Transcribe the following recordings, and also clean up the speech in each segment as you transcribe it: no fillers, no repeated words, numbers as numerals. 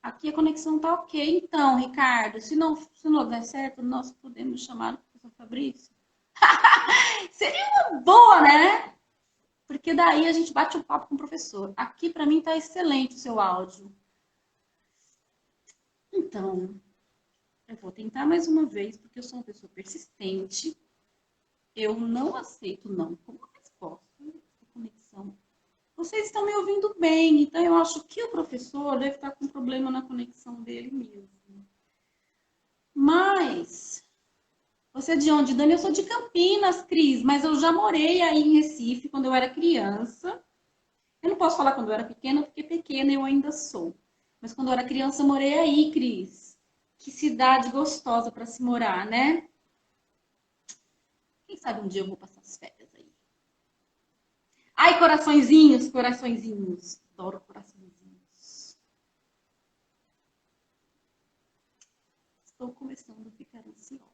Aqui a conexão tá ok. Então, Ricardo, se não der certo, nós podemos chamar o professor Fabrício. Seria uma boa, né? Porque daí a gente bate um papo com o professor. Aqui para mim tá excelente o seu áudio. Então, eu vou tentar mais uma vez, porque eu sou uma pessoa persistente. Eu não aceito não como resposta da conexão. Vocês estão me ouvindo bem, então eu acho que o professor deve estar com problema na conexão dele mesmo. Mas, você é de onde, Dani? Eu sou de Campinas, Cris, mas eu já morei aí em Recife quando eu era criança. Eu não posso falar quando eu era pequena, porque pequena eu ainda sou. Mas quando eu era criança, eu morei aí, Cris. Que cidade gostosa para se morar, né? Quem sabe um dia eu vou passar as férias aí. Ai, coraçõezinhos, coraçõezinhos. Adoro coraçõezinhos. Estou começando a ficar ansiosa.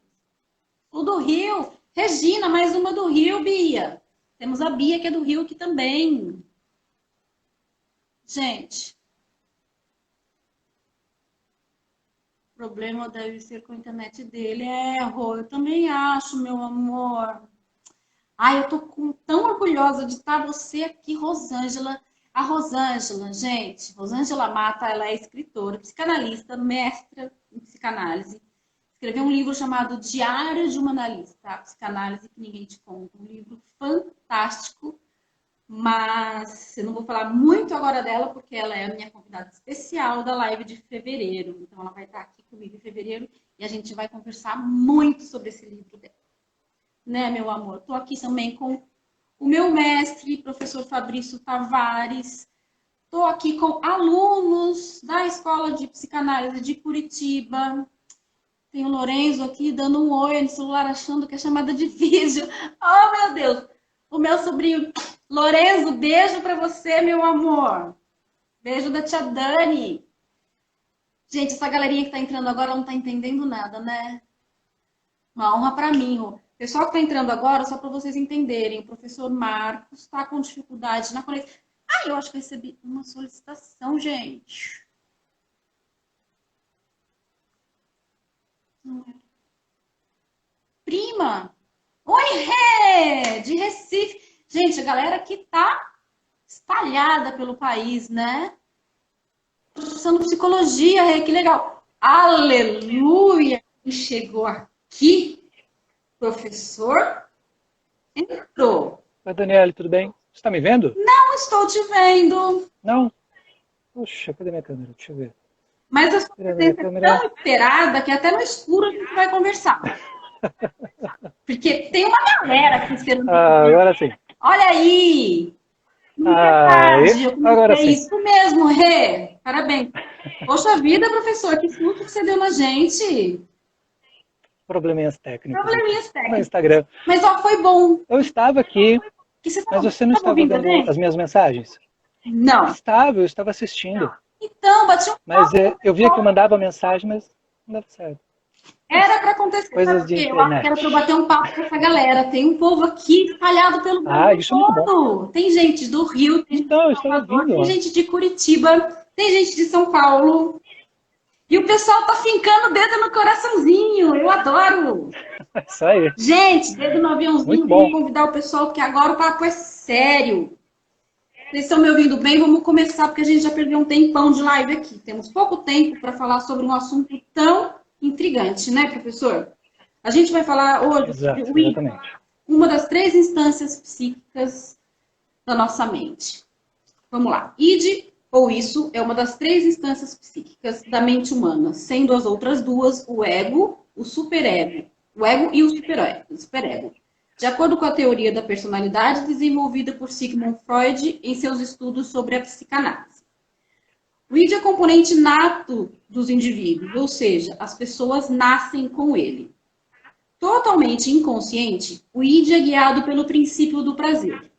O do Rio. Regina, mais uma do Rio, Bia. Temos a Bia, que é do Rio aqui também. Gente, o problema deve ser com a internet dele. É, Rô, eu também acho, meu amor. Ai, eu tô tão orgulhosa de estar você aqui, Rosângela. A Rosângela, gente, Rosângela Mata, ela é escritora, psicanalista, mestra em psicanálise. Escreveu um livro chamado Diário de uma Analista, a psicanálise que ninguém te conta. Um livro fantástico, mas eu não vou falar muito agora dela, porque ela é a minha convidada especial da live de fevereiro. Então, ela vai estar aqui comigo em fevereiro e a gente vai conversar muito sobre esse livro dela. Né, meu amor? Estou aqui também com o meu mestre, professor Fabrício Tavares. Estou aqui com alunos da Escola de Psicanálise de Curitiba. Tem o Lorenzo aqui dando um oi no celular, achando que é chamada de vídeo. Oh, meu Deus! O meu sobrinho Lorenzo, beijo para você, meu amor. Beijo da tia Dani. Gente, essa galerinha que está entrando agora não está entendendo nada, né? Uma honra para mim. O pessoal que está entrando agora, só para vocês entenderem, o professor Marcos está com dificuldade na conexão. Ah, eu acho que eu recebi uma solicitação, gente. Prima! Oi, Rê! De Recife. Gente, a galera que tá espalhada pelo país, né? Professando psicologia, Rê, que legal. Aleluia! Chegou aqui, professor. Entrou. Oi, Daniele, tudo bem? Você está me vendo? Não estou te vendo. Não? Puxa, cadê minha câmera? Deixa eu ver. Mas a sua Cadê minha presença é tão câmera? esperada que até no escuro a gente vai conversar. Porque tem uma galera aqui esperando. Ah, agora sim. Olha aí! Muita Aí, tarde, eu agora comecei sim. isso mesmo, Rê. Parabéns. Poxa vida, professor, que susto que você deu na gente. Probleminhas técnicos aqui. Probleminhas No técnicos. Instagram. Mas ó, foi bom. Eu estava aqui, Que você mas estava você não estava ouvindo vendo também? as minhas mensagens? Não. Eu estava assistindo. Então, bati um Mas papo com o eu via que eu pessoal. mandava mensagem, mas não dava certo. Era Mas para acontecer, sabe coisas por de quê? Eu acho que era para eu internet. bater um papo com essa galera. Tem um povo aqui espalhado pelo Ah, Brasil isso é muito bom. todo. Tem gente do Rio, tem gente Então, eu de estava Salvador, ouvindo, tem ó. gente de Curitiba, tem gente de São Paulo. E o pessoal tá fincando o dedo no coraçãozinho. Eu adoro. Isso aí. Gente, dedo no aviãozinho, Muito vamos bom. convidar o pessoal, porque agora o papo é sério. Vocês estão me ouvindo bem? Vamos começar, porque a gente já perdeu um tempão de live aqui. Temos pouco tempo para falar sobre um assunto tão intrigante, né, professor? A gente vai falar hoje sobre Exato, o id, exatamente. uma das três instâncias psíquicas da nossa mente. Vamos lá. Id, ou isso, é uma das três instâncias psíquicas da mente humana, sendo as outras duas o ego, o superego. O ego e o superego. De acordo com a teoria da personalidade desenvolvida por Sigmund Freud em seus estudos sobre a psicanálise. O id é componente nato dos indivíduos, ou seja, as pessoas nascem com ele. Totalmente inconsciente, o id é guiado pelo princípio do prazer.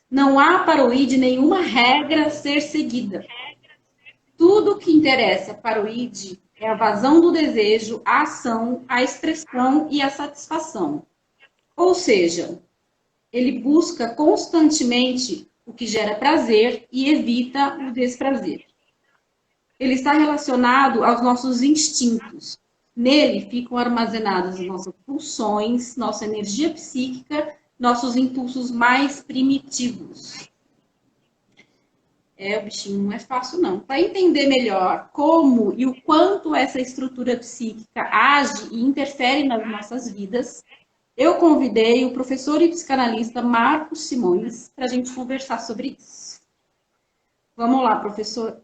Não há para o id nenhuma regra a ser seguida. Tudo o que interessa para o id é a vazão do desejo, a ação, a expressão e a satisfação. Ou seja, ele busca constantemente o que gera prazer e evita o desprazer. ele está relacionado aos nossos instintos. Nele ficam armazenadas as nossas pulsões, nossa energia psíquica, nossos impulsos mais primitivos. O bichinho não é fácil, não. Para entender melhor como e o quanto essa estrutura psíquica age e interfere nas nossas vidas, eu convidei o professor e psicanalista Marcos Simões para a gente conversar sobre isso. Vamos lá, professor.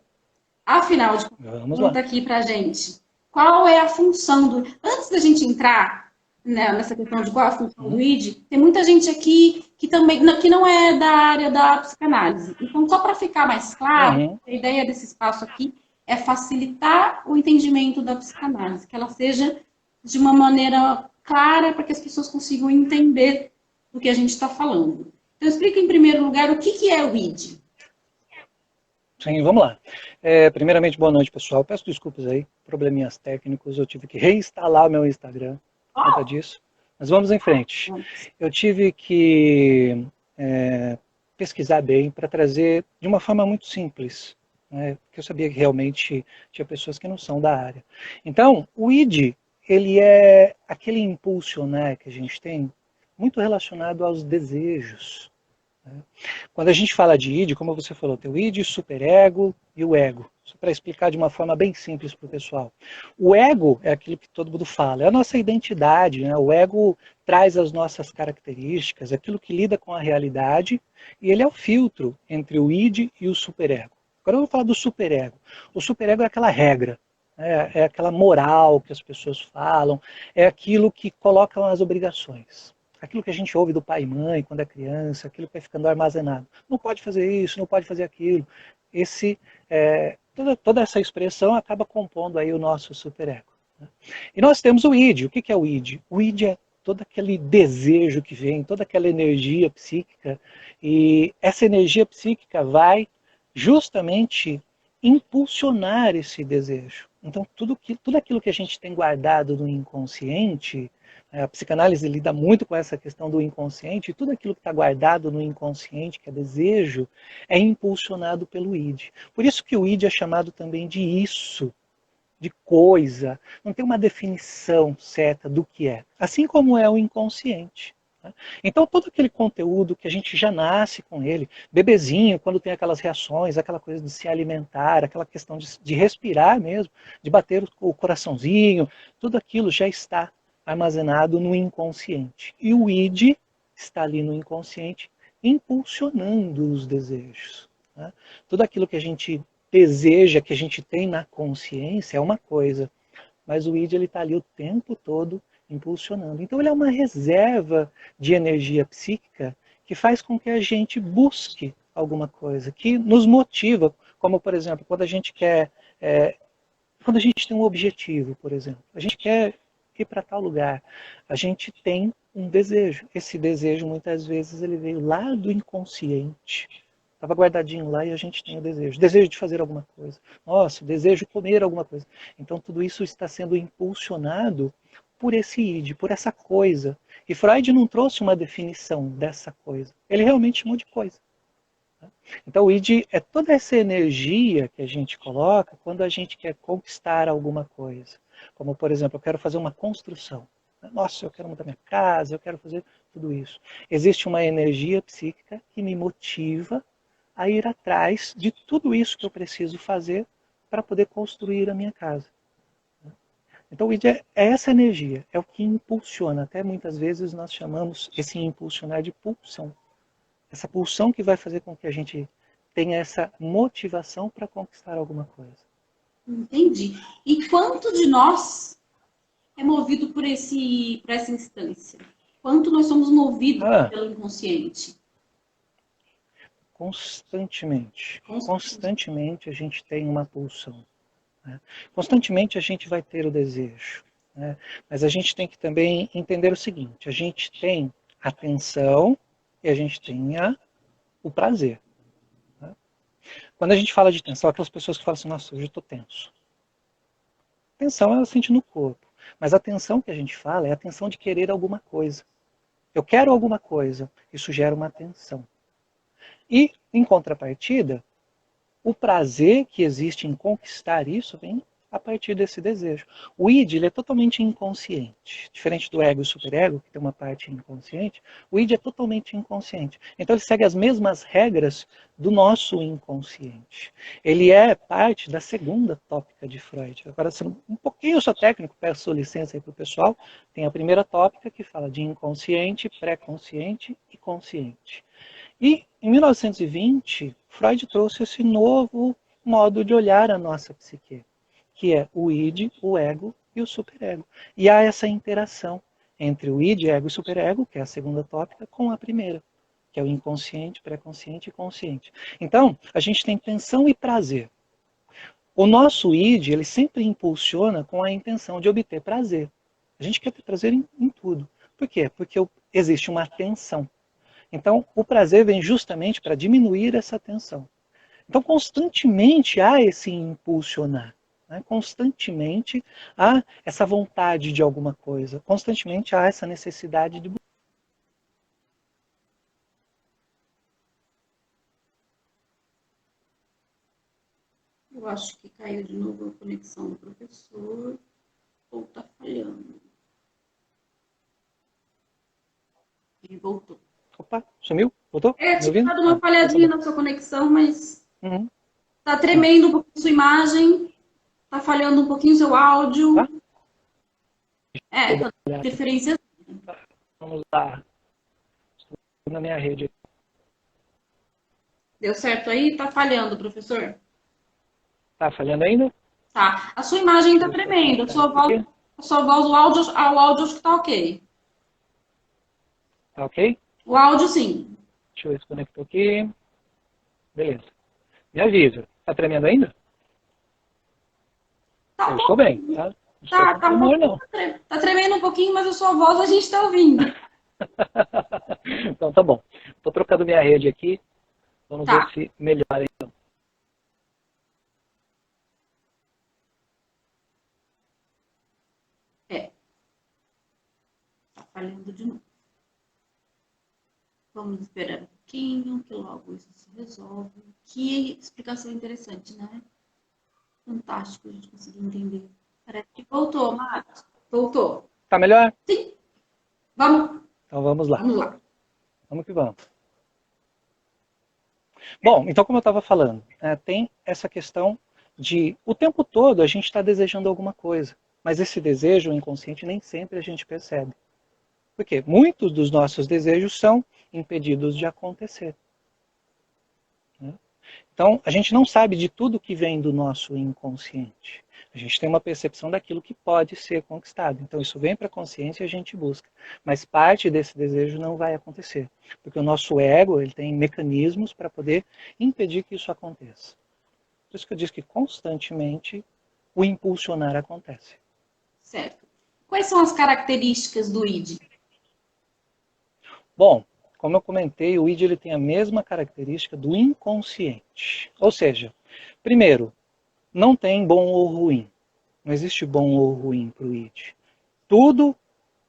Afinal de contas, Vamos conta lá. aqui para a gente. Qual é a função do... Antes da gente entrar, né, nessa questão de qual é a função do ID, tem muita gente aqui que também que não é da área da psicanálise. Então, só para ficar mais claro, Uhum. a ideia desse espaço aqui é facilitar o entendimento da psicanálise, que ela seja de uma maneira clara para que as pessoas consigam entender do que a gente está falando. Então, explica em primeiro lugar o que é o ID. Sim, vamos lá. Primeiramente, boa noite, pessoal. Peço desculpas aí, probleminhas técnicos. Eu tive que reinstalar o meu Instagram por conta disso. Mas vamos em frente. Eu tive que pesquisar bem para trazer de uma forma muito simples, né, porque eu sabia que realmente tinha pessoas que não são da área. Então, o ID, ele é aquele impulsionar que a gente tem muito relacionado aos desejos. Quando a gente fala de id, como você falou, tem o id, o superego e o ego. Só para explicar de uma forma bem simples para o pessoal. O ego é aquilo que todo mundo fala, é a nossa identidade, né? O ego traz as nossas características, aquilo que lida com a realidade, e ele é o filtro entre o id e o superego. Agora eu vou falar do superego. O superego é aquela regra, é aquela moral que as pessoas falam, é aquilo que colocam as obrigações. Aquilo que a gente ouve do pai e mãe quando é criança, aquilo que vai ficando armazenado. Não pode fazer isso, não pode fazer aquilo. Toda essa expressão acaba compondo aí o nosso superego. Né? E nós temos o id. O que é o id? O id é todo aquele desejo que vem, toda aquela energia psíquica. E essa energia psíquica vai justamente impulsionar esse desejo. Então, tudo aquilo que a gente tem guardado no inconsciente, a psicanálise lida muito com essa questão do inconsciente, e tudo aquilo que está guardado no inconsciente, que é desejo, é impulsionado pelo id. Por isso que o id é chamado também de isso, de coisa. Não tem uma definição certa do que é. Assim como é o inconsciente. Então, todo aquele conteúdo que a gente já nasce com ele, bebezinho, quando tem aquelas reações, aquela coisa de se alimentar, aquela questão de respirar mesmo, de bater o coraçãozinho, tudo aquilo já está armazenado no inconsciente. E o id está ali no inconsciente, impulsionando os desejos. Né? Tudo aquilo que a gente deseja, que a gente tem na consciência, é uma coisa, mas o id está ali o tempo todo impulsionando. Então ele é uma reserva de energia psíquica que faz com que a gente busque alguma coisa, que nos motiva, como por exemplo, quando a gente quer, quando a gente tem um objetivo, por exemplo, a gente quer ir para tal lugar, a gente tem um desejo. Esse desejo muitas vezes ele veio lá do inconsciente. Estava guardadinho lá e a gente tem o desejo. Desejo de fazer alguma coisa. Nossa, desejo de comer alguma coisa. Então tudo isso está sendo impulsionado por esse id, por essa coisa. E Freud não trouxe uma definição dessa coisa. Ele realmente chamou de coisa. Então o id é toda essa energia que a gente coloca quando a gente quer conquistar alguma coisa. Como, por exemplo, eu quero fazer uma construção. Nossa, eu quero mudar minha casa, eu quero fazer tudo isso. Existe uma energia psíquica que me motiva a ir atrás de tudo isso que eu preciso fazer para poder construir a minha casa. Então, o id é essa energia, é o que impulsiona. Até muitas vezes nós chamamos esse impulsionar de pulsão. Essa pulsão que vai fazer com que a gente tenha essa motivação para conquistar alguma coisa. Entendi. E quanto de nós é movido por essa instância? Quanto nós somos movidos pelo inconsciente? Constantemente. Constantemente a gente tem uma pulsão. Né? Constantemente a gente vai ter o desejo. Né? Mas a gente tem que também entender o seguinte, a gente tem a tensão e a gente tem o prazer. Né? Quando a gente fala de tensão, aquelas pessoas que falam assim, nossa, hoje eu estou tenso. Tensão ela sente no corpo. Mas a tensão que a gente fala é a tensão de querer alguma coisa. Eu quero alguma coisa. Isso gera uma tensão. E, em contrapartida, o prazer que existe em conquistar isso vem a partir desse desejo. O id ele é totalmente inconsciente. Diferente do ego e superego, que tem uma parte inconsciente, o id é totalmente inconsciente. Então ele segue as mesmas regras do nosso inconsciente. Ele é parte da segunda tópica de Freud. Agora, sendo um pouquinho só técnico, peço licença aí para o pessoal, tem a primeira tópica que fala de inconsciente, pré-consciente e consciente. E em 1920, Freud trouxe esse novo modo de olhar a nossa psique, que é o id, o ego e o superego. E há essa interação entre o id, ego e superego, que é a segunda tópica, com a primeira, que é o inconsciente, pré-consciente e consciente. Então, a gente tem tensão e prazer. O nosso id, ele sempre impulsiona com a intenção de obter prazer. A gente quer ter prazer em tudo. Por quê? Porque existe uma tensão. Então, o prazer vem justamente para diminuir essa tensão. Então, constantemente há esse impulsionar. Né? Constantemente há essa vontade de alguma coisa. Constantemente há essa necessidade de... Eu acho que caiu de novo a conexão do professor, ou está falhando. Ele voltou. Opa, sumiu? Voltou? Tinha dado uma falhadinha na sua conexão, mas tá tremendo um pouquinho sua imagem, tá falhando um pouquinho seu áudio. Tá? Tá interferência. Vamos lá. Estou na minha rede. Deu certo aí? Tá falhando, professor? Tá falhando ainda? Tá. A sua imagem tá tremendo. A sua voz, o áudio acho que tá ok. Tá ok? O áudio, sim. Deixa eu ver se conectou aqui. Beleza. Me avisa. Tá tremendo ainda? Tá eu bom. Estou bem, tá? Tá tremor, não. Tá tremendo um pouquinho, mas a sua voz a gente tá ouvindo. Então tá bom. Estou trocando minha rede aqui. Vamos ver se melhora então. Tá falhando de novo. Vamos esperar um pouquinho, que logo isso se resolve. Que explicação interessante, né? Fantástico a gente conseguir entender. Parece que voltou, Marcos. Voltou. Tá melhor? Sim. Vamos. Então vamos lá. Vamos lá. Vamos que vamos. Bom, então como eu estava falando, tem essa questão de o tempo todo a gente está desejando alguma coisa, mas esse desejo inconsciente nem sempre a gente percebe. Por quê? Muitos dos nossos desejos são impedidos de acontecer. Então, a gente não sabe de tudo que vem do nosso inconsciente. A gente tem uma percepção daquilo que pode ser conquistado. Então, isso vem para a consciência e a gente busca. Mas parte desse desejo não vai acontecer. Porque o nosso ego ele tem mecanismos para poder impedir que isso aconteça. Por isso que eu disse que constantemente o impulsionar acontece. Certo. Quais são as características do id? Bom, como eu comentei, o id ele tem a mesma característica do inconsciente. Ou seja, primeiro, não tem bom ou ruim. Não existe bom ou ruim para o id. Tudo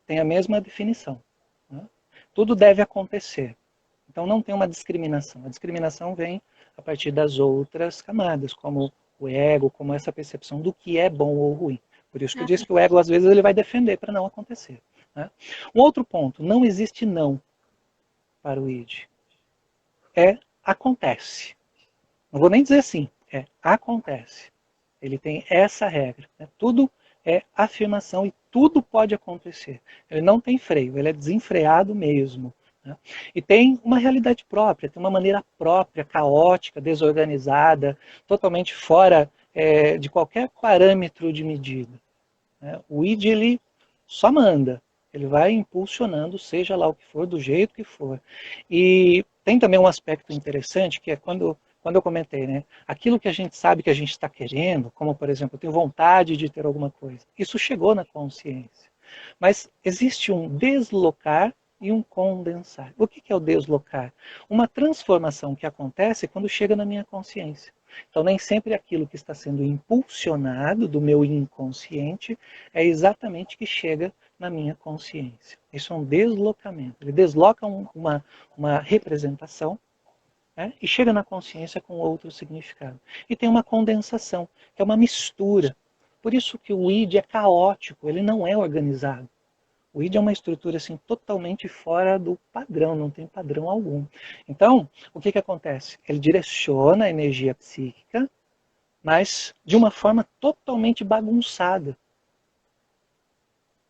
tem a mesma definição. Né? Tudo deve acontecer. Então não tem uma discriminação. A discriminação vem a partir das outras camadas, como o ego, como essa percepção do que é bom ou ruim. Por isso que eu disse que o ego, às vezes, ele vai defender para não acontecer. Né? Um outro ponto, não existe não para o id. Acontece. Não vou nem dizer sim, acontece. Ele tem essa regra. Né? Tudo é afirmação e tudo pode acontecer. Ele não tem freio, ele é desenfreado mesmo. Né? E tem uma realidade própria, tem uma maneira própria, caótica, desorganizada, totalmente fora de qualquer parâmetro de medida. Né? O id, ele só manda. Ele vai impulsionando, seja lá o que for, do jeito que for. E tem também um aspecto interessante, que é quando eu comentei, né? Aquilo que a gente sabe que a gente está querendo, como, por exemplo, eu tenho vontade de ter alguma coisa. Isso chegou na consciência. Mas existe um deslocar e um condensar. O que é o deslocar? Uma transformação que acontece quando chega na minha consciência. Então, nem sempre aquilo que está sendo impulsionado do meu inconsciente é exatamente o que chega na minha consciência. Isso é um deslocamento. Ele desloca uma representação né? E chega na consciência com outro significado. E tem uma condensação, que é uma mistura. Por isso que o id é caótico, ele não é organizado. O id é uma estrutura assim, totalmente fora do padrão, não tem padrão algum. Então, o que acontece? Ele direciona a energia psíquica, mas de uma forma totalmente bagunçada.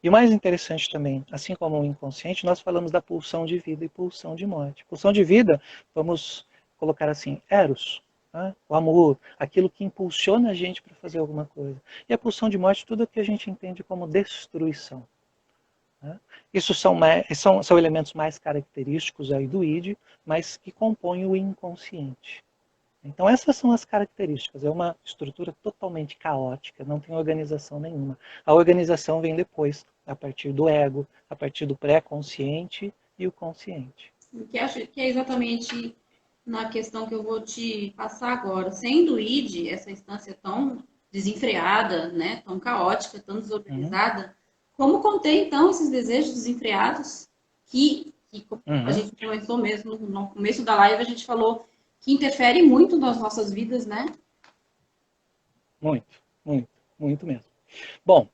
E o mais interessante também, assim como o inconsciente, nós falamos da pulsão de vida e pulsão de morte. Pulsão de vida, vamos colocar assim, eros, né? O amor, aquilo que impulsiona a gente para fazer alguma coisa. E a pulsão de morte, tudo o que a gente entende como destruição. Né? Isso são elementos mais característicos aí do id, mas que compõem o inconsciente. Então essas são as características. É uma estrutura totalmente caótica, não tem organização nenhuma. A organização vem depois, a partir do ego, a partir do pré-consciente e o consciente. Que acho que é exatamente na questão que eu vou te passar agora. Sendo o id, essa instância tão desenfreada, né, tão caótica, tão desorganizada, como conter então esses desejos desenfreados que a gente comentou mesmo no começo da live, a gente falou que interfere muito nas nossas vidas, né? Muito, muito, muito mesmo. Bom,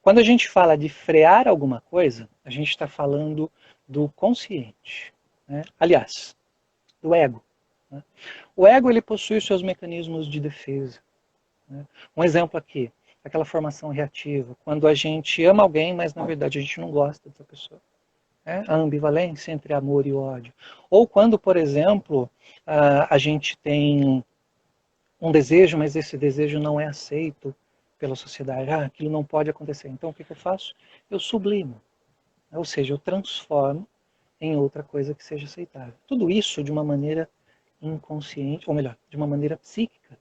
quando a gente fala de frear alguma coisa, a gente está falando do consciente. Né? Aliás, do ego. Né? O ego ele possui os seus mecanismos de defesa. Né? Um exemplo aqui, aquela formação reativa, quando a gente ama alguém, mas na verdade a gente não gosta dessa pessoa. Né? A ambivalência entre amor e ódio. Ou quando, por exemplo, a gente tem um desejo, mas esse desejo não é aceito pela sociedade. Aquilo não pode acontecer. Então o que eu faço? Eu sublimo. Ou seja, eu transformo em outra coisa que seja aceitável. Tudo isso de uma maneira inconsciente, ou melhor, de uma maneira psíquica.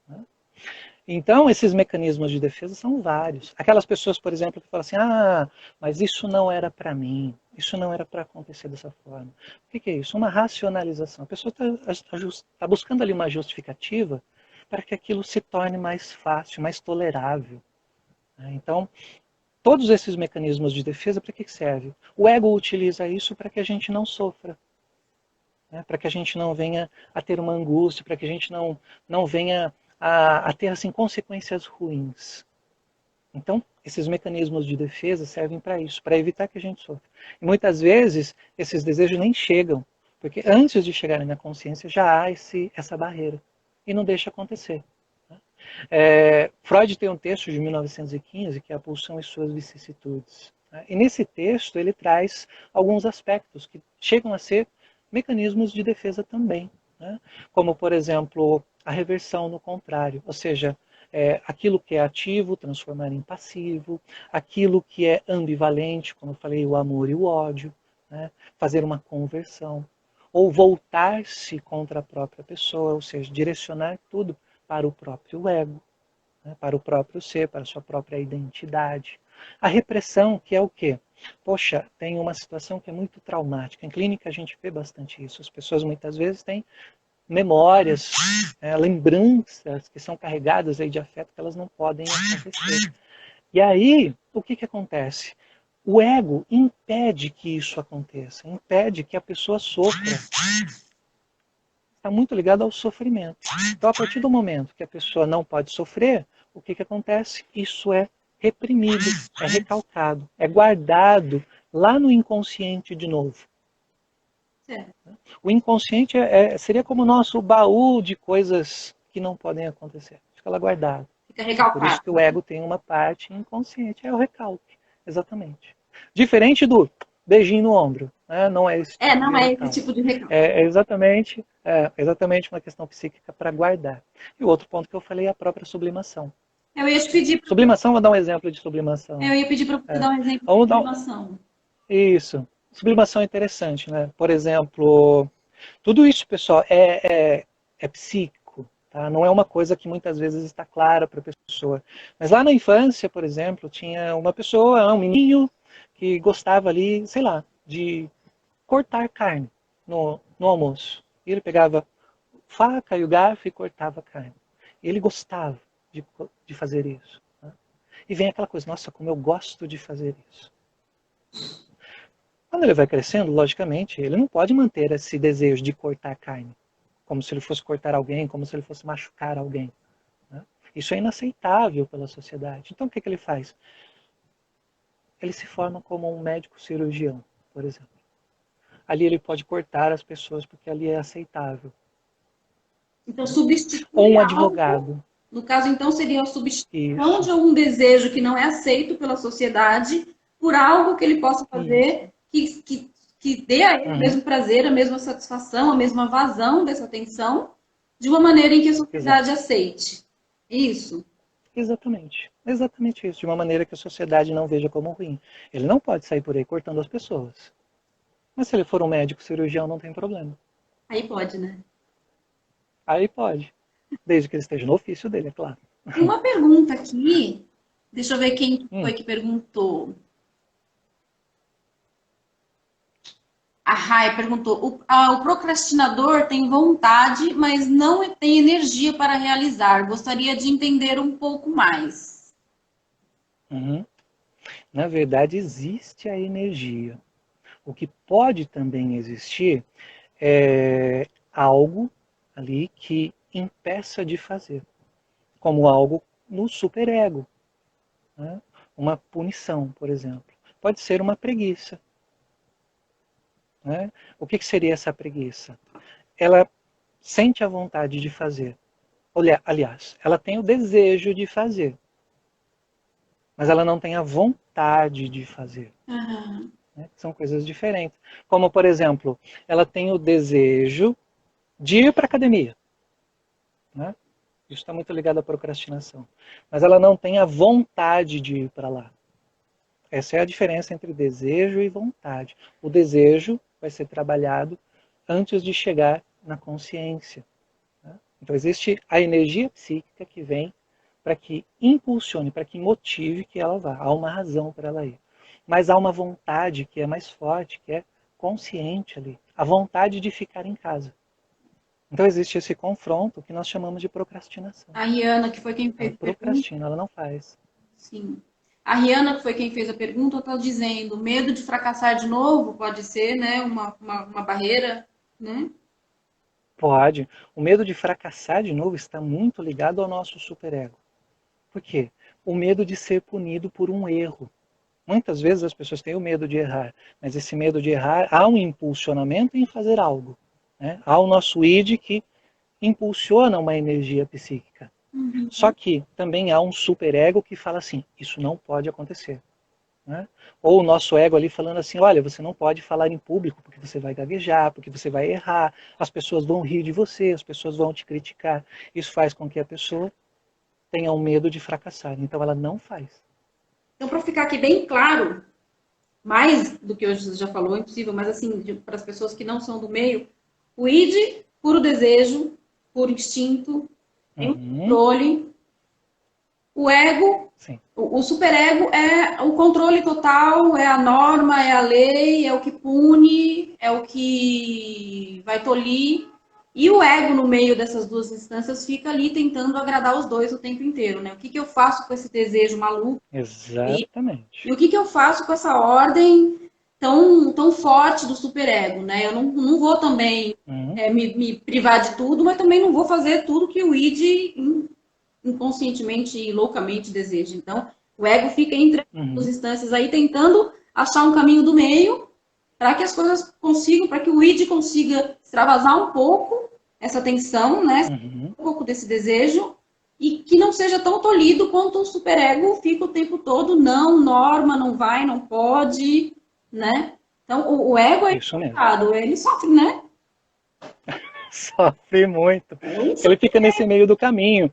Né? Então, esses mecanismos de defesa são vários. Aquelas pessoas, por exemplo, que falam assim, mas isso não era para mim, isso não era para acontecer dessa forma. O que é isso? Uma racionalização. A pessoa está buscando ali uma justificativa para que aquilo se torne mais fácil, mais tolerável. Então, todos esses mecanismos de defesa, para que servem? O ego utiliza isso para que a gente não sofra. Né? Para que a gente não venha a ter uma angústia, para que a gente não venha a ter assim, consequências ruins. Então, esses mecanismos de defesa servem para isso, para evitar que a gente sofra. E muitas vezes, esses desejos nem chegam, porque antes de chegarem na consciência já há essa barreira. E não deixa acontecer. Freud tem um texto de 1915 que é A Pulsão e Suas Vicissitudes. E nesse texto ele traz alguns aspectos que chegam a ser mecanismos de defesa também. Né? Como, por exemplo, a reversão no contrário, ou seja, aquilo que é ativo, transformar em passivo, aquilo que é ambivalente, como eu falei, o amor e o ódio, né? Fazer uma conversão, ou voltar-se contra a própria pessoa, ou seja, direcionar tudo para o próprio ego, né? Para o próprio ser, para a sua própria identidade. A repressão, que é o quê? Poxa, tem uma situação que é muito traumática. Em clínica a gente vê bastante isso. As pessoas muitas vezes têm memórias, lembranças que são carregadas aí de afeto que elas não podem acontecer. E aí, o que acontece? O ego impede que isso aconteça, impede que a pessoa sofra. Está muito ligado ao sofrimento. Então, a partir do momento que a pessoa não pode sofrer, o que acontece? Isso é reprimido, é recalcado, é guardado lá no inconsciente de novo. Certo. O inconsciente seria como o nosso baú de coisas que não podem acontecer. Fica lá guardado. Fica recalcado. Por isso que o ego tem uma parte inconsciente, é o recalque. Exatamente. Diferente do beijinho no ombro. Né? Não é esse tipo não de é recalque. esse tipo de recalque. É exatamente uma questão psíquica para guardar. E o outro ponto que eu falei é a própria sublimação. Eu ia te pedir para Sublimação, vou dar um exemplo de sublimação. Eu ia pedir para você dar um exemplo de sublimação. Isso. Sublimação é interessante, né? Por exemplo, tudo isso, pessoal, é psíquico, tá? Não é uma coisa que muitas vezes está clara para a pessoa. Mas lá na infância, por exemplo, tinha uma pessoa, um menino, que gostava ali, sei lá, de cortar carne no almoço. E ele pegava faca e o garfo e cortava a carne. E ele gostava de fazer isso. Tá? E vem aquela coisa, nossa, como eu gosto de fazer isso. Quando ele vai crescendo, logicamente, ele não pode manter esse desejo de cortar a carne, como se ele fosse cortar alguém, como se ele fosse machucar alguém. Né? Isso é inaceitável pela sociedade. Então, o que, que ele faz? Ele se forma como um médico cirurgião, por exemplo. Ali ele pode cortar as pessoas porque ali é aceitável. Então, Ou substitui um algo. advogado. No caso, então, seria a substituição Isso. de algum desejo que não é aceito pela sociedade por algo que ele possa Isso. fazer que dê a ele o Uhum. mesmo prazer, a mesma satisfação, a mesma vazão dessa tensão, de uma maneira em que a Exato. sociedade aceite. Isso. Exatamente. Exatamente isso. De uma maneira que a sociedade não veja como ruim. Ele não pode sair por aí cortando as pessoas. Mas se ele for um médico cirurgião, não tem problema. Aí pode, né? Aí pode. Desde que ele esteja no ofício dele, é claro. Tem uma pergunta aqui. Deixa eu ver quem foi Hum. que perguntou. A Rai perguntou: o procrastinador tem vontade, mas não tem energia para realizar. Gostaria de entender um pouco mais. Uhum. Na verdade, existe a energia. O que pode também existir é algo ali que impeça de fazer, como algo no superego, né? Uma punição, por exemplo. Pode ser uma preguiça. Né? O que seria essa preguiça? Ela sente a vontade de fazer. Aliás, ela tem o desejo de fazer, mas ela não tem a vontade de fazer. Uhum. Né? São coisas diferentes. Como, por exemplo, ela tem o desejo de ir para a academia. Né? Isso está muito ligado à procrastinação. Mas ela não tem a vontade de ir para lá. Essa é a diferença entre desejo e vontade. O desejo vai ser trabalhado antes de chegar na consciência. Né? Então existe a energia psíquica que vem para que impulsione, para que motive que ela vá. Há uma razão para ela ir. Mas há uma vontade que é mais forte, que é consciente ali. A vontade de ficar em casa. Então existe esse confronto que nós chamamos de procrastinação. A Rihanna, que foi quem Ela fez a pergunta. procrastina, ela não faz. Sim. A Rihanna, que foi quem fez a pergunta, está dizendo: medo de fracassar de novo pode ser, né? Uma barreira, né? Pode. O medo de fracassar de novo está muito ligado ao nosso superego. Por quê? O medo de ser punido por um erro. Muitas vezes as pessoas têm o medo de errar, mas esse medo de errar, há um impulsionamento em fazer algo. Né? Há o nosso id que impulsiona uma energia psíquica. Uhum. Só que também há um superego que fala assim, isso não pode acontecer. Né? Ou o nosso ego ali falando assim, olha, você não pode falar em público porque você vai gaguejar, porque você vai errar, as pessoas vão rir de você, as pessoas vão te criticar. Isso faz com que a pessoa tenha um medo de fracassar. Então ela não faz. Então, para ficar aqui bem claro, mais do que hoje você já falou, é impossível, mas assim, para as pessoas que não são do meio, o id, puro desejo, puro instinto, tem um Uhum. controle. O ego, Sim. o superego é o controle total, é a norma, é a lei, é o que pune, é o que vai tolir. E o ego, no meio dessas duas instâncias, fica ali tentando agradar os dois o tempo inteiro, né? O que eu faço com esse desejo maluco? Exatamente. E o que eu faço com essa ordem tão forte do superego, né? Eu não vou também Uhum. me privar de tudo, mas também não vou fazer tudo que o id inconscientemente e loucamente deseja. Então, o ego fica entre as Uhum. instâncias aí tentando achar um caminho do meio para que as coisas consigam, para que o id consiga extravasar um pouco essa tensão, né? Uhum. Um pouco desse desejo e que não seja tão tolhido quanto o superego fica o tempo todo, não, norma, não vai, não pode, né? Então, o ego é Isso mesmo. complicado, ele sofre, né? Sofre muito. Ele Ele sofre fica nesse meio do caminho.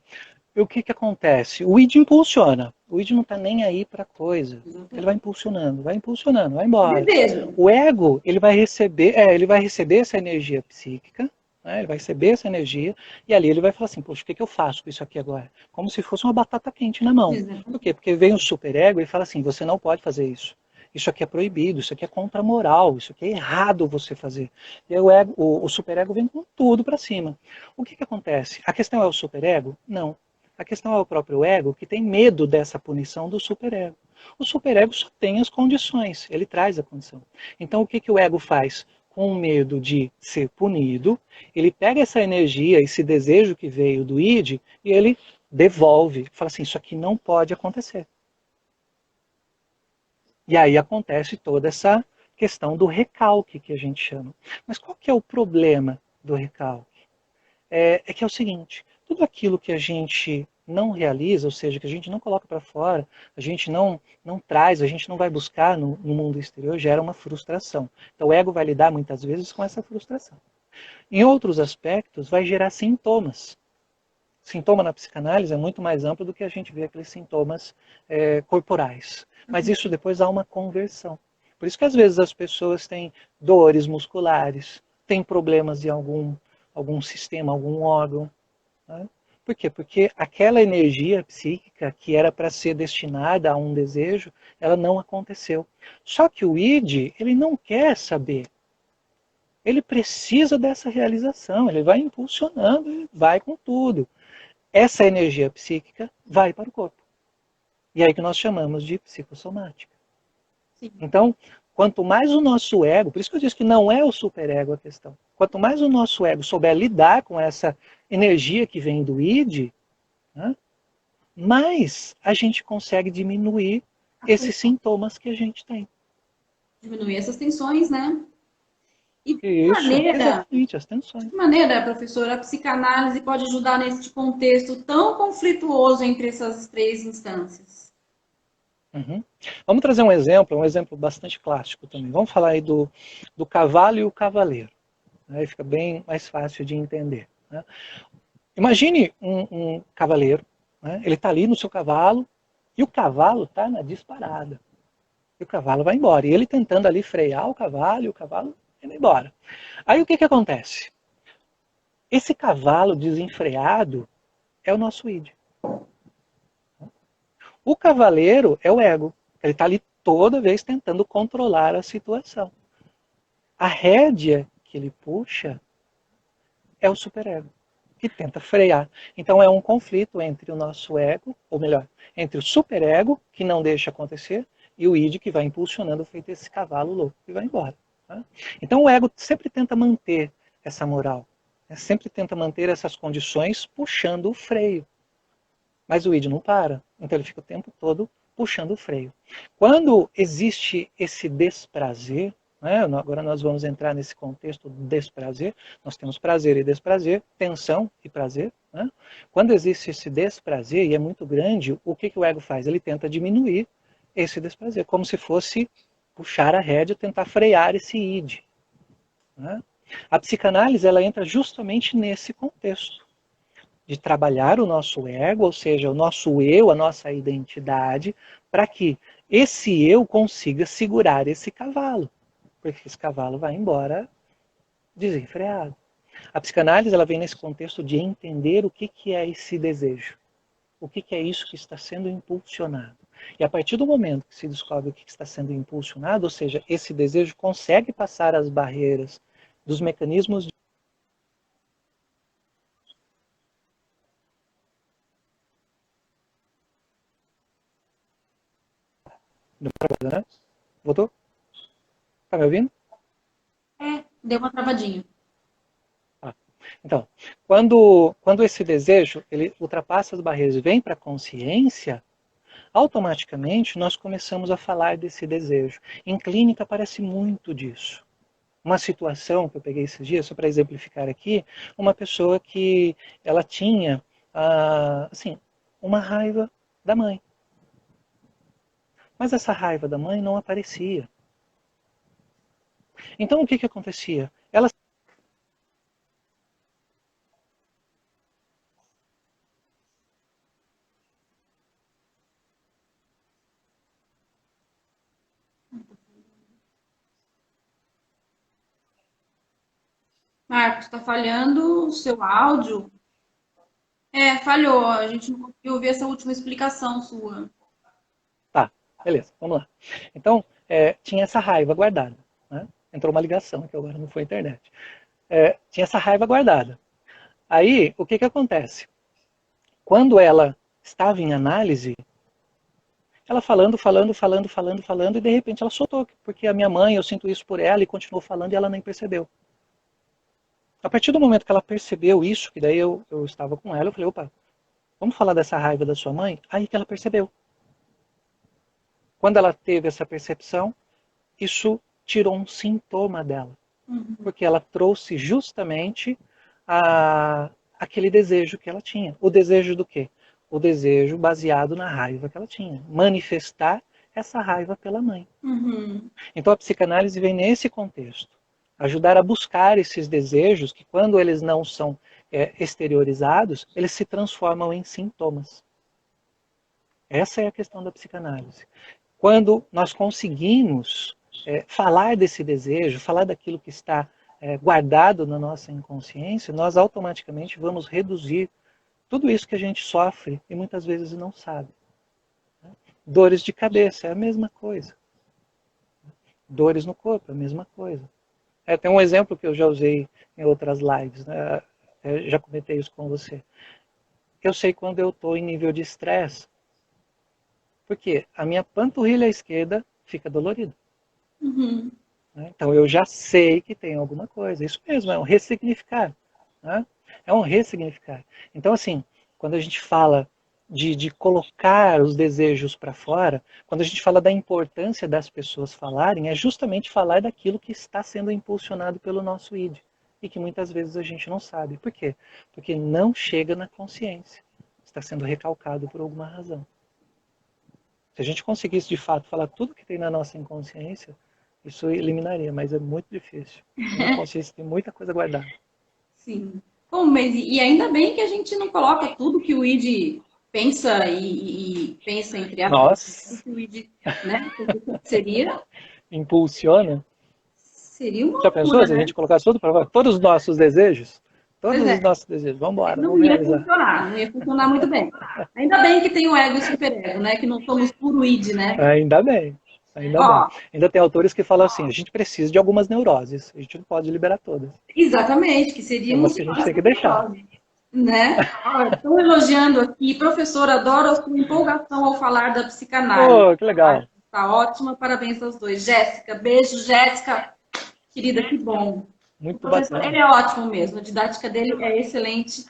E o que, que acontece? O id impulsiona. O id não está nem aí para a coisa. Ele vai impulsionando, vai embora. desejo. O ego, ele vai receber essa energia psíquica, né? Ele vai receber essa energia, e ali ele vai falar assim, poxa, o que, que eu faço com isso aqui agora? Como se fosse uma batata quente na mão. Por quê? Porque vem o superego e fala assim, você não pode fazer isso. Isso aqui é proibido, isso aqui é contra a moral, isso aqui é errado você fazer. E aí o superego vem com tudo para cima. O que, que acontece? A questão é o superego? Não. A questão é o próprio ego que tem medo dessa punição do superego. O superego só tem as condições, ele traz a condição. Então o que, que o ego faz? Com medo de ser punido, ele pega essa energia, esse desejo que veio do id, e ele devolve, fala assim, isso aqui não pode acontecer. E aí acontece toda essa questão do recalque que a gente chama. Mas qual que é o problema do recalque? É que é o seguinte, tudo aquilo que a gente não realiza, ou seja, que a gente não coloca para fora, a gente não traz, a gente não vai buscar no mundo exterior, gera uma frustração. Então o ego vai lidar muitas vezes com essa frustração. Em outros aspectos, vai gerar sintomas. Sintoma na psicanálise é muito mais amplo do que a gente vê aqueles sintomas corporais. Mas isso depois há uma conversão. Por isso que às vezes as pessoas têm dores musculares, têm problemas em algum sistema, algum órgão. Né? Por quê? Porque aquela energia psíquica que era para ser destinada a um desejo, ela não aconteceu. Só que o id, ele não quer saber. Ele precisa dessa realização, ele vai impulsionando, vai com tudo. Essa energia psíquica vai para o corpo. E é aí que nós chamamos de psicossomática. Sim. Então, quanto mais o nosso ego, por isso que eu disse que não é o superego a questão, quanto mais o nosso ego souber lidar com essa energia que vem do id, né, mais a gente consegue diminuir esses sintomas que a gente tem. Diminuir essas tensões, né? E de Isso, maneira, exatamente, as tensões. De que maneira, professora, a psicanálise pode ajudar nesse contexto tão conflituoso entre essas três instâncias? Uhum. Vamos trazer um exemplo bastante clássico também. Vamos falar aí do cavalo e o cavaleiro. Aí fica bem mais fácil de entender. Né? Imagine um cavaleiro, né? Ele está ali no seu cavalo e o cavalo está na disparada. E o cavalo vai embora. E ele tentando ali frear o cavalo e o cavalo indo embora. Aí o que acontece? Esse cavalo desenfreado é o nosso id. O cavaleiro é o ego. Ele está ali toda vez tentando controlar a situação. A rédea que ele puxa é o superego, que tenta frear. Então é um conflito entre o nosso ego, ou melhor, entre o superego, que não deixa acontecer, e o id, que vai impulsionando, feito esse cavalo louco, que vai embora. Tá? Então o ego sempre tenta manter essa moral, né? Sempre tenta manter essas condições puxando o freio. Mas o id não para, então ele fica o tempo todo puxando o freio. Quando existe esse desprazer, né, agora nós vamos entrar nesse contexto do desprazer, nós temos prazer e desprazer, tensão e prazer. Né? Quando existe esse desprazer, e é muito grande, o que o ego faz? Ele tenta diminuir esse desprazer, como se fosse puxar a rédea, tentar frear esse id. Né? A psicanálise ela entra justamente nesse contexto de trabalhar o nosso ego, ou seja, o nosso eu, a nossa identidade, para que esse eu consiga segurar esse cavalo, porque esse cavalo vai embora desenfreado. A psicanálise ela vem nesse contexto de entender o que é esse desejo, o que é isso que está sendo impulsionado. E a partir do momento que se descobre o que está sendo impulsionado, ou seja, esse desejo consegue passar as barreiras dos mecanismos de né? Voltou? Tá me ouvindo? Deu uma travadinha. Então, quando esse desejo ele ultrapassa as barreiras e vem para a consciência, automaticamente nós começamos a falar desse desejo. Em clínica aparece muito disso. Uma situação que eu peguei esses dias, só para exemplificar aqui, uma pessoa que ela tinha assim, uma raiva da mãe. Mas essa raiva da mãe não aparecia. Então o que acontecia? Ela Marcos, está falhando o seu áudio? Falhou. A gente não conseguiu ouvir essa última explicação sua. Tá, beleza, vamos lá. Então, tinha essa raiva guardada. Né? Entrou uma ligação, que agora não foi a internet. Tinha essa raiva guardada. Aí, o que acontece? Quando ela estava em análise, ela falando, e de repente ela soltou, porque a minha mãe, eu sinto isso por ela, e continuou falando e ela nem percebeu. A partir do momento que ela percebeu isso, que daí eu estava com ela, eu falei, opa, vamos falar dessa raiva da sua mãe? Aí que ela percebeu. Quando ela teve essa percepção, isso tirou um sintoma dela. Porque ela trouxe justamente aquele desejo que ela tinha. O desejo do quê? O desejo baseado na raiva que ela tinha. Manifestar essa raiva pela mãe. Então a psicanálise vem nesse contexto. Ajudar a buscar esses desejos que, quando eles não são exteriorizados, eles se transformam em sintomas. Essa é a questão da psicanálise. Quando nós conseguimos falar desse desejo, falar daquilo que está guardado na nossa inconsciência, nós automaticamente vamos reduzir tudo isso que a gente sofre e muitas vezes não sabe. Dores de cabeça é a mesma coisa. Dores no corpo é a mesma coisa. Tem um exemplo que eu já usei em outras lives, né? Já comentei isso com você. Eu sei quando eu estou em nível de estresse, porque a minha panturrilha esquerda fica dolorida. Então eu já sei que tem alguma coisa. Isso mesmo, é um ressignificar. Né? É um ressignificar. Então, assim, quando a gente fala de colocar os desejos para fora, quando a gente fala da importância das pessoas falarem, é justamente falar daquilo que está sendo impulsionado pelo nosso id. E que muitas vezes a gente não sabe. Por quê? Porque não chega na consciência. Está sendo recalcado por alguma razão. Se a gente conseguisse, de fato, falar tudo que tem na nossa inconsciência, isso eliminaria, mas é muito difícil. Na consciência tem muita coisa guardada. Sim. Bom, mas e ainda bem que a gente não coloca tudo que o id pensa e pensa entre as Nossa. que o id, né? Seria impulsiona. Seria uma Já pensou loucura, se a né? gente colocasse tudo para todos os nossos desejos? Todos Pois é. os nossos desejos. Vamos embora. Não ia funcionar, não ia funcionar muito bem. Ainda bem que tem o ego e o superego, né? Que não somos puro id, né? Ainda bem. Ainda Ó, bem. Ainda tem autores que falam assim, a gente precisa de algumas neuroses. A gente não pode liberar todas. Exatamente, que seria Tem umas que a gente tem que deixar. Né? Estão elogiando aqui, professor, adoro a sua empolgação ao falar da psicanálise. Oh, que legal. Está ótima, parabéns aos dois. Jéssica, beijo, Jéssica, querida, que bom. Muito O professor, bacana. ele é ótimo mesmo, a didática dele é excelente.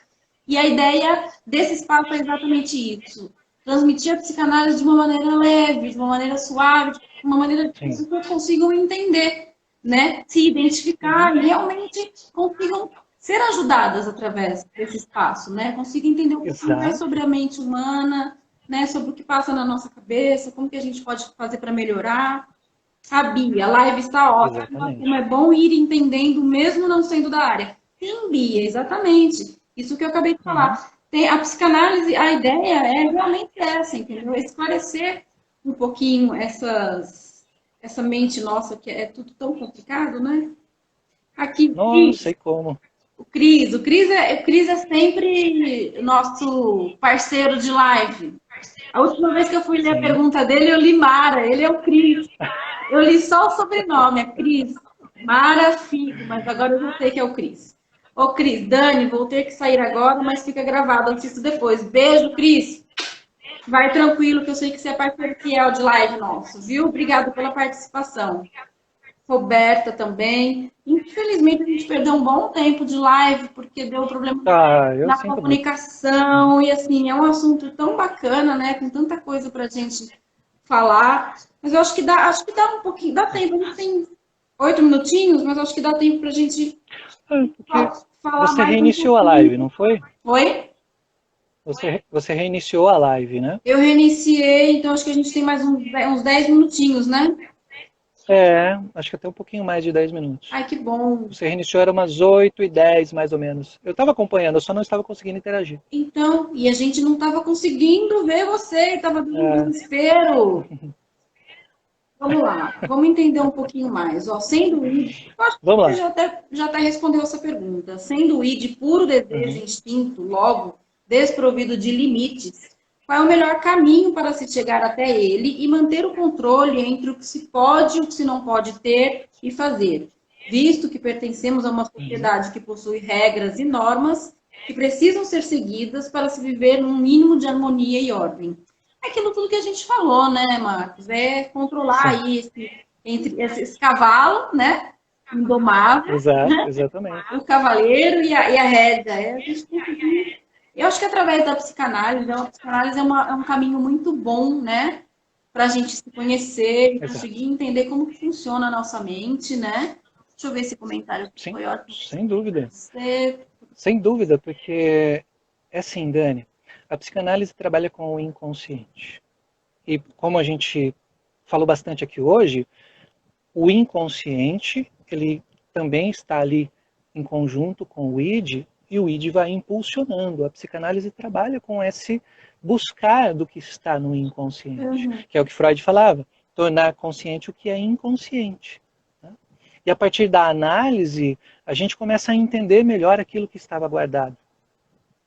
E a ideia desse espaço é exatamente isso. Transmitir a psicanálise de uma maneira leve, de uma maneira suave, de uma maneira que as pessoas consigam entender, né? Se identificar e realmente consigam ser ajudadas através desse espaço, né? Consigam entender um pouco mais sobre a mente humana, né? Sobre o que passa na nossa cabeça, como que a gente pode fazer para melhorar. A Bia, a live está ótima, como é bom ir entendendo, mesmo não sendo da área. Sim, Bia, exatamente. Isso que eu acabei de falar. A psicanálise, a ideia é realmente essa, entendeu? Esclarecer um pouquinho essa mente nossa, que é tudo tão complicado, né? Aqui, não sei como. O Cris é sempre nosso parceiro de live. A última vez que eu fui ler a pergunta dele, eu li Mara, ele é o Cris. Eu li só o sobrenome, é Cris. Mara Fico, mas agora eu já sei que é o Cris. Ô, Cris, Dani, vou ter que sair agora, mas fica gravado, assisto depois. Beijo, Cris. Vai tranquilo, que eu sei que você é parceiro fiel de live nosso, viu? Obrigada pela participação. Roberta também. Infelizmente, a gente perdeu um bom tempo de live, porque deu problema na comunicação. Muito. E, assim, é um assunto tão bacana, né? Com tanta coisa pra gente falar. Mas eu acho que dá um pouquinho, dá tempo. A gente tem 8 minutinhos, mas eu acho que dá tempo pra gente falar você mais. Você reiniciou a live, não foi? Oi? Você reiniciou a live, né? Eu reiniciei, então acho que a gente tem mais uns 10 minutinhos, né? Acho que até um pouquinho mais de 10 minutos. Ai, que bom. Você reiniciou, era umas 8h10, mais ou menos. Eu estava acompanhando, eu só não estava conseguindo interagir. Então, e a gente não estava conseguindo ver você, estava dando desespero. Vamos lá, vamos entender um pouquinho mais. Ó, sendo o id, acho que você já até respondeu essa pergunta. Sendo o id puro desejo, instinto, logo, desprovido de limites, qual é o melhor caminho para se chegar até ele e manter o controle entre o que se pode e o que se não pode ter e fazer, visto que pertencemos a uma sociedade que possui regras e normas que precisam ser seguidas para se viver num mínimo de harmonia e ordem. É aquilo tudo que a gente falou, né, Marcos? É controlar aí entre esse cavalo, né? Indomável, Exato, exatamente. o cavaleiro e a rédea. A gente tem que... Eu acho que através da psicanálise, a psicanálise é um caminho muito bom, né? Para a gente se conhecer e Exato. conseguir entender como que funciona a nossa mente, né? Deixa eu ver esse comentário aqui, Sim, foi ótimo. sem dúvida. Você... Sem dúvida, porque é assim, Dani, a psicanálise trabalha com o inconsciente. E como a gente falou bastante aqui hoje, o inconsciente, ele também está ali em conjunto com o id, e o id vai impulsionando. A psicanálise trabalha com esse buscar do que está no inconsciente, que é o que Freud falava, tornar consciente o que é inconsciente. Né? E a partir da análise, a gente começa a entender melhor aquilo que estava guardado.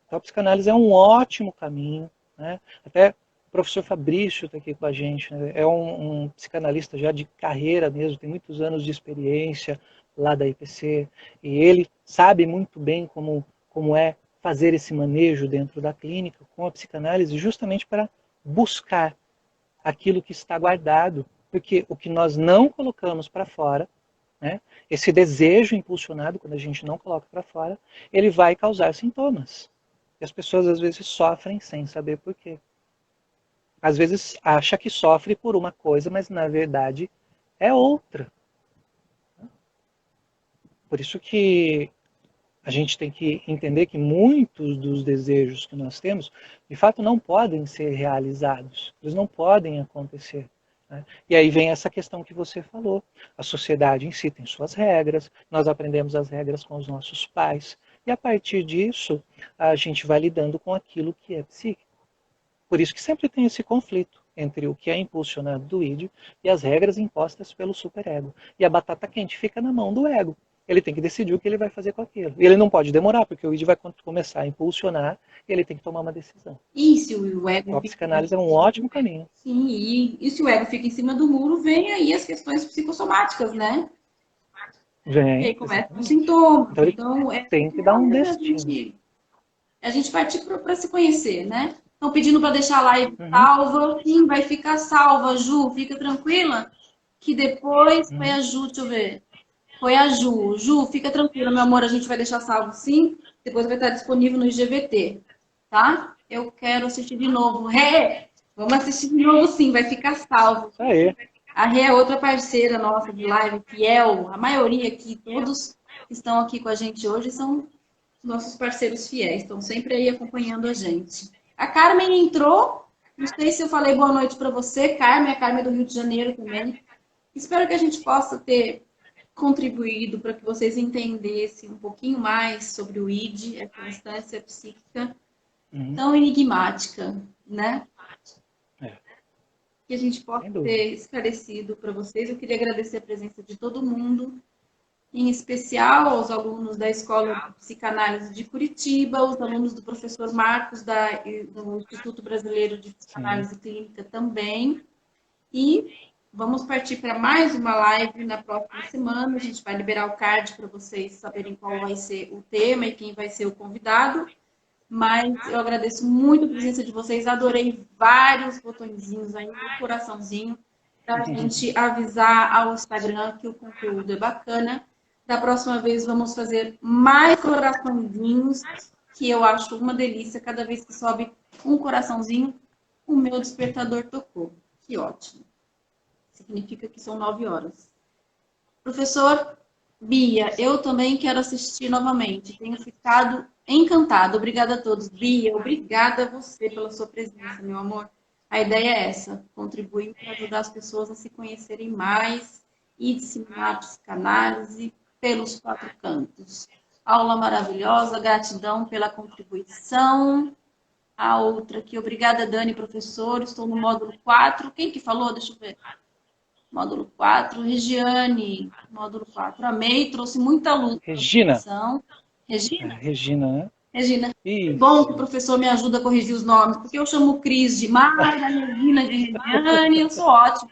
Então a psicanálise é um ótimo caminho, né? Até o professor Fabrício está aqui com a gente, né? É um psicanalista já de carreira mesmo, tem muitos anos de experiência lá da IPC, e ele sabe muito bem como é fazer esse manejo dentro da clínica com a psicanálise, justamente para buscar aquilo que está guardado, porque o que nós não colocamos para fora, né, esse desejo impulsionado, quando a gente não coloca para fora, ele vai causar sintomas. E as pessoas às vezes sofrem sem saber por quê. Às vezes acha que sofre por uma coisa, mas na verdade é outra. Por isso que a gente tem que entender que muitos dos desejos que nós temos, de fato, não podem ser realizados. Eles não podem acontecer. Né? E aí vem essa questão que você falou. A sociedade em si tem suas regras, nós aprendemos as regras com os nossos pais, e a partir disso, a gente vai lidando com aquilo que é psíquico. Por isso que sempre tem esse conflito entre o que é impulsionado do id e as regras impostas pelo superego. E a batata quente fica na mão do ego. Ele tem que decidir o que ele vai fazer com aquilo. E ele não pode demorar, porque o id vai começar a impulsionar e ele tem que tomar uma decisão. E se o ego Então a psicanálise é um ótimo caminho. Sim, e se o ego fica em cima do muro, vem aí as questões psicossomáticas, né? E aí começa os sintomas. Então ele Então, tem que dar um destino. A gente partir para se conhecer, né? Estão pedindo para deixar a live salva. Sim, vai ficar salva, Ju. Fica tranquila. Que depois foi a Ju, deixa eu ver. Foi a Ju. Ju, fica tranquila, meu amor. A gente vai deixar salvo, sim. Depois vai estar disponível no IGVT. Tá? Eu quero assistir de novo. Rê, vamos assistir de novo, sim. Vai ficar salvo. Aí. A Rê é outra parceira nossa de live, fiel. A maioria aqui, todos que estão aqui com a gente hoje são nossos parceiros fiéis. Estão sempre aí acompanhando a gente. A Carmen entrou. Não sei se eu falei boa noite para você, Carmen. A Carmen é do Rio de Janeiro também. Espero que a gente possa ter contribuído para que vocês entendessem um pouquinho mais sobre o id, essa instância psíquica tão enigmática, né? Que a gente possa ter esclarecido para vocês. Eu queria agradecer a presença de todo mundo, em especial aos alunos da Escola de Psicanálise de Curitiba, os alunos do professor Marcos do Instituto Brasileiro de Psicanálise Clínica também. E vamos partir para mais uma live na próxima semana. A gente vai liberar o card para vocês saberem qual vai ser o tema e quem vai ser o convidado. Mas eu agradeço muito a presença de vocês. Adorei vários botõezinhos aí, um coraçãozinho, para a gente avisar ao Instagram que o conteúdo é bacana. Da próxima vez vamos fazer mais coraçãozinhos, que eu acho uma delícia. Cada vez que sobe um coraçãozinho, o meu despertador tocou. Que ótimo. Significa que são 9 horas. Professor Bia, eu também quero assistir novamente. Tenho ficado encantada. Obrigada a todos. Bia, obrigada a você pela sua presença, meu amor. A ideia é essa, contribuir para ajudar as pessoas a se conhecerem mais e disseminar a psicanálise pelos 4 cantos. Aula maravilhosa, gratidão pela contribuição. A outra aqui, obrigada, Dani, professor. Estou no módulo 4. Quem que falou? Deixa eu ver. Módulo 4, Regiane, módulo 4. Amei, trouxe muita luz. Regina. Regina? Regina, né? Regina. Isso. Bom que o professor me ajuda a corrigir os nomes, porque eu chamo Cris de Mara, Regina de Regiane, eu sou ótima.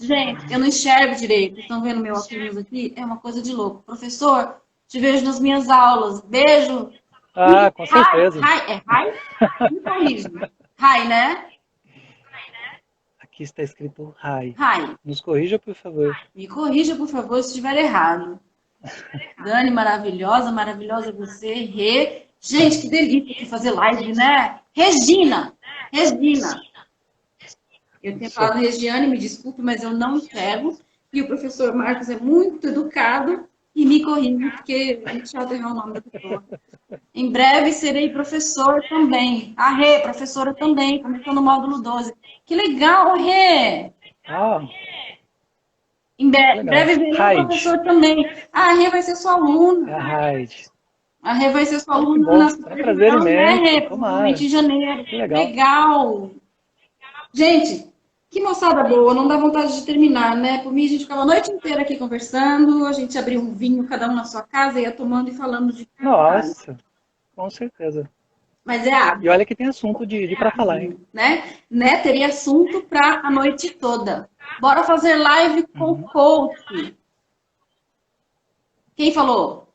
Gente, eu não enxergo direito. Estão vendo meu óculos aqui? É uma coisa de louco. Professor, te vejo nas minhas aulas. Beijo. Ah, com certeza. Rai? É Rai? Me corrija. Rai, né? Aqui está escrito Rai. Rai. Nos corrija, por favor. Me corrija, por favor, se estiver errado. Dani, maravilhosa, maravilhosa você. Rê. Gente, que delícia de fazer live, né? Regina. Eu tenho falado Regiane, me desculpe, mas eu não enxergo. E o professor Marcos é muito educado e me corrige, porque é muito chato errar o nome da pessoa. Em breve serei professor também. A Rê, professora também, começando no módulo 12. Que legal, Rê! Ah, Em legal. breve verei professor também. A Rê vai ser sua aluna. É a Raide. A Rê vai ser sua aluna bom, na é um prazer supervisão, né, imenso. Rê? Tomara. Provavelmente em janeiro. Que legal. Legal! Gente, que moçada boa, não dá vontade de terminar, né? Por mim, a gente ficava a noite inteira aqui conversando, a gente abria um vinho, cada um na sua casa, ia tomando e falando de trabalho. Nossa, com certeza. Mas é água. E olha que tem assunto de para falar, hein? Né? Teria assunto para a noite toda. Bora fazer live com coach. Quem falou?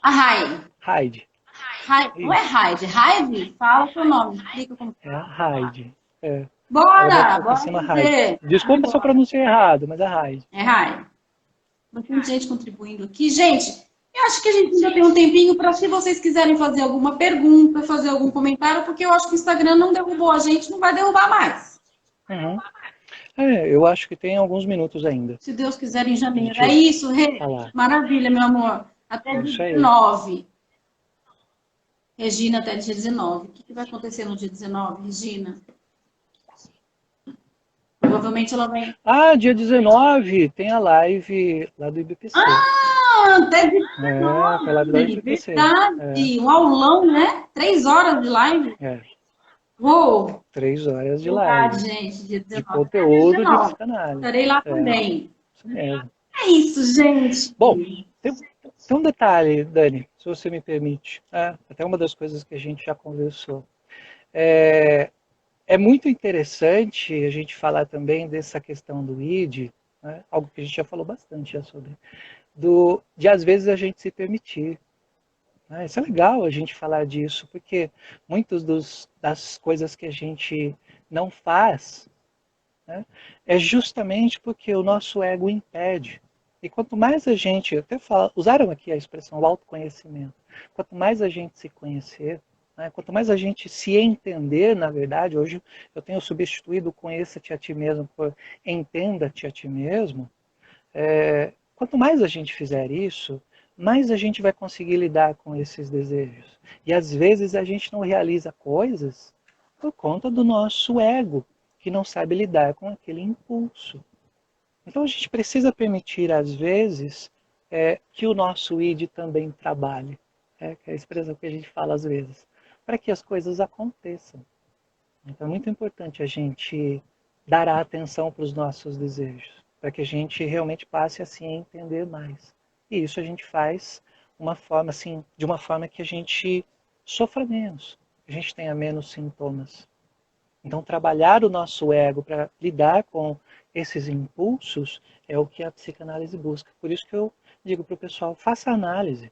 A Raide. Raide. Não é Raide. Raide? Fala seu nome. Explica como. É a Raide. É. Bora fazer. Desculpa se eu pronunciei errado, mas é Raide. É Raide. Bastante gente contribuindo aqui. Gente, eu acho que a gente ainda tem um tempinho para, se vocês quiserem fazer alguma pergunta, fazer algum comentário, porque eu acho que o Instagram não derrubou a gente, não vai derrubar mais. Uhum. Eu acho que tem alguns minutos ainda. Se Deus quiser, em janeiro. É isso, Rê? Maravilha, meu amor. Até dia 19. Regina, até dia 19. O que vai acontecer no dia 19, Regina? Provavelmente ela vai... dia 19 tem a live lá do IBPC. Até dia 19. A live do IBPC. Verdade. Um aulão, né? 3 horas de live. Uou! 3 horas de live. Gente, dia 19. De conteúdo de psicanálise. Estarei lá também. Isso mesmo. É isso, gente. Bom, tem um detalhe, Dani, se você me permite. Até uma das coisas que a gente já conversou. É muito interessante a gente falar também dessa questão do ID, né? Algo que a gente já falou bastante já sobre, de às vezes a gente se permitir. Isso é legal a gente falar disso, porque muitas das coisas que a gente não faz, né, é justamente porque o nosso ego impede. E quanto mais a gente, usaram aqui a expressão autoconhecimento, quanto mais a gente se conhecer, quanto mais a gente se entender, na verdade, hoje eu tenho substituído conheça-te a ti mesmo por entenda-te a ti mesmo, quanto mais a gente fizer isso, mais a gente vai conseguir lidar com esses desejos. E às vezes a gente não realiza coisas por conta do nosso ego, que não sabe lidar com aquele impulso. Então a gente precisa permitir, às vezes, que o nosso id também trabalhe, que é a expressão que a gente fala às vezes, para que as coisas aconteçam. Então é muito importante a gente dar a atenção para os nossos desejos, para que a gente realmente passe assim a entender mais. E isso a gente faz de uma forma que a gente sofra menos, que a gente tenha menos sintomas. Então trabalhar o nosso ego para lidar com esses impulsos é o que a psicanálise busca. Por isso que eu digo para o pessoal, faça análise.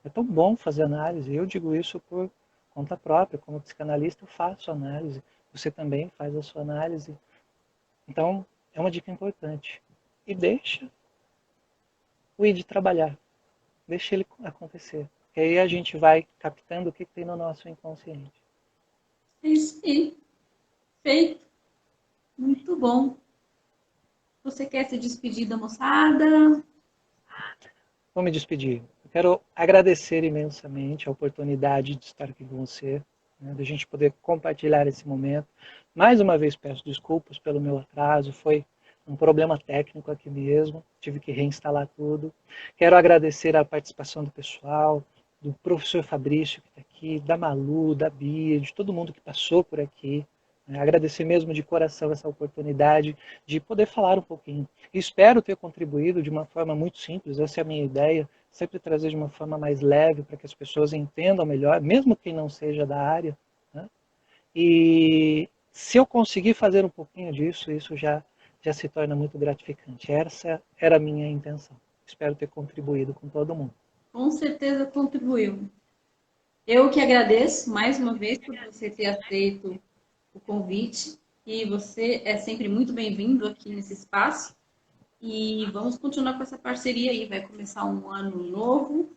É tão bom fazer análise. Eu digo isso por conta própria. Como psicanalista eu faço análise. Você também faz a sua análise. Então é uma dica importante. E deixa o id trabalhar. Deixa ele acontecer. Porque aí a gente vai captando o que tem no nosso inconsciente. Isso aí. Feito. Muito bom. Você quer se despedir da moçada? Vou me despedir. Eu quero agradecer imensamente a oportunidade de estar aqui com você, de a gente poder compartilhar esse momento. Mais uma vez peço desculpas pelo meu atraso, foi um problema técnico aqui mesmo, tive que reinstalar tudo. Quero agradecer a participação do pessoal, do professor Fabrício que está aqui, da Malu, da Bia, de todo mundo que passou por aqui. Agradecer mesmo de coração essa oportunidade de poder falar um pouquinho. Espero ter contribuído de uma forma muito simples, essa é a minha ideia, sempre trazer de uma forma mais leve para que as pessoas entendam melhor, mesmo quem não seja da área. E se eu conseguir fazer um pouquinho disso, isso já se torna muito gratificante. Essa era a minha intenção. Espero ter contribuído com todo mundo. Com certeza contribuiu. Eu que agradeço mais uma vez por você ter aceito o convite que você é sempre muito bem-vindo aqui nesse espaço. E vamos continuar com essa parceria aí. Vai começar um ano novo.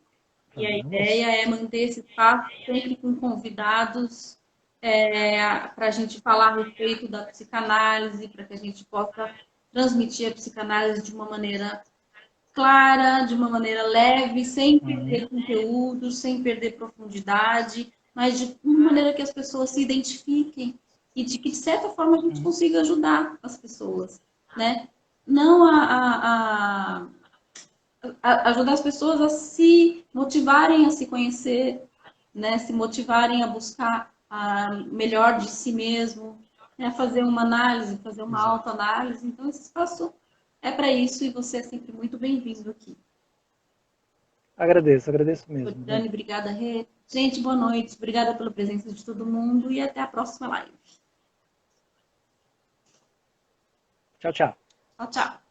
E a ideia é manter esse espaço sempre com convidados para a gente falar a respeito da psicanálise, para que a gente possa transmitir a psicanálise de uma maneira clara, de uma maneira leve, sem perder conteúdo, sem perder profundidade, mas de uma maneira que as pessoas se identifiquem e de que, de certa forma, a gente consiga ajudar as pessoas, né? Não ajudar as pessoas a se motivarem a se conhecer, né? Se motivarem a buscar a melhor de si mesmo, né? Fazer uma análise, fazer uma autoanálise. Então, esse espaço é para isso e você é sempre muito bem-vindo aqui. Agradeço mesmo. Dani, obrigada, Rê. Gente, boa noite. Obrigada pela presença de todo mundo e até a próxima live. Tchau, tchau. Tchau, tchau.